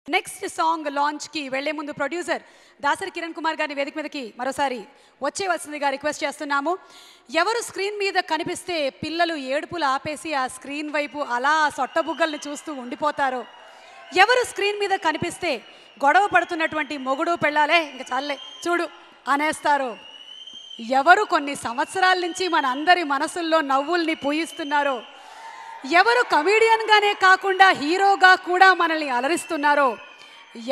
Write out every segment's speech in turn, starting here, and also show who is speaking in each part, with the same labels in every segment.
Speaker 1: Next song లాంచ్కి వెళ్లే ముందు producer Dasari Kiran Kumar గారిని వేదిక మీదకి మరోసారి వచ్చేవలసిందిగా రిక్వెస్ట్ చేస్తున్నాము. ఎవరు స్క్రీన్ మీద కనిపిస్తే పిల్లలు ఏడుపులు ఆపేసి ఆ స్క్రీన్ వైపు అలా సొట్టబుగ్గల్ని చూస్తూ ఉండిపోతారో, ఎవరు స్క్రీన్ మీద కనిపిస్తే గొడవ పడుతున్నటువంటి మొగుడు పెళ్ళాలే ఇంక చాలే చూడు అనేస్తారో, ఎవరు కొన్ని సంవత్సరాల నుంచి మన అందరి మనసుల్లో నవ్వుల్ని పూయిస్తున్నారో, ఎవరు కమీడియన్గానే కాకుండా హీరోగా కూడా మనల్ని అలరిస్తున్నారో,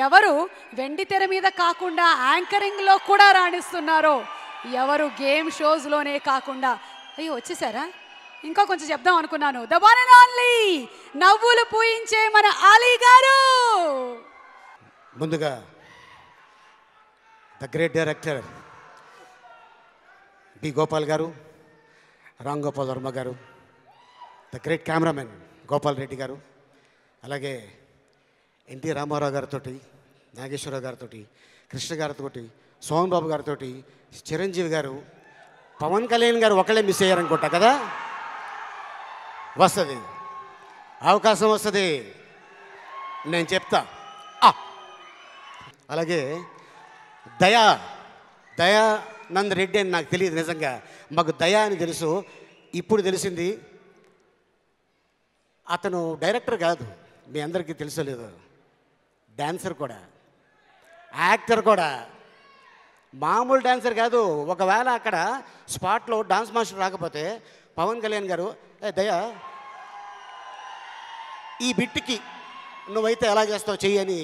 Speaker 1: ఎవరు వెండి తెర మీద కాకుండా యాంకరింగ్లో కూడా రాణిస్తున్నారో, ఎవరు గేమ్ షోస్లోనే కాకుండా అయ్యో వచ్చేసారా ఇంకా కొంచెం చెప్దాం అనుకున్నాను. ద వన్ అండ్ ఓన్లీ నవ్వులు పూయించే మన అలీ గారు.
Speaker 2: ముందుగా the great director B Gopal గారు, రామ్ గోపాల్ వర్మ గారు, the great cameraman Gopal Reddy గారు, అలాగే ఎన్టీ రామారావు గారితో, నాగేశ్వరరావు గారితో, కృష్ణ గారితో, సోహన్ బాబు గారితో, చిరంజీవి గారు, పవన్ కళ్యాణ్ గారు ఒకళ్ళే మిస్ అయ్యారనుకుంటా కదా. వస్తుంది అవకాశం వస్తుంది, నేను చెప్తా. అలాగే దయానంద్ రెడ్డి అని నాకు తెలియదు, నిజంగా మాకు దయా అని తెలుసు. ఇప్పుడు తెలిసింది అతను డైరెక్టర్ కాదు, మీ అందరికీ తెలుసలేదు, డాన్సర్ కూడా, యాక్టర్ కూడా. మామూలు డాన్సర్ కాదు. ఒకవేళ అక్కడ స్పాట్లో డాన్స్ మాస్టర్ రాకపోతే పవన్ కళ్యాణ్ గారు దయా ఈ బిట్కి నువ్వైతే ఎలా చేస్తావు చెయ్యి అని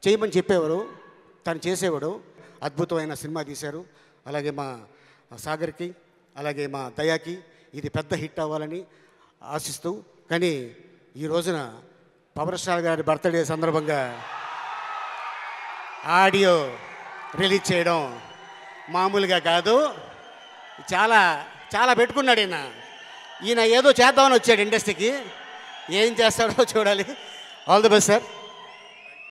Speaker 2: చేయమని చెప్పేవారు, తను చేసేవాడు. అద్భుతమైన సినిమా తీశారు. అలాగే మా సాగర్కి, అలాగే మా దయాకి ఇది పెద్ద హిట్ అవ్వాలని ఆశిస్తూ, కానీ ఈ రోజున పవర్ స్టార్ గారి బర్త్డే సందర్భంగా ఆడియో రిలీజ్ చేయడం మామూలుగా కాదు. చాలా చాలా పెట్టుకున్నాడు ఈయన ఏదో చేద్దామని వచ్చాడు ఇండస్ట్రీకి. ఏం చేస్తాడో చూడాలి. All the best sir.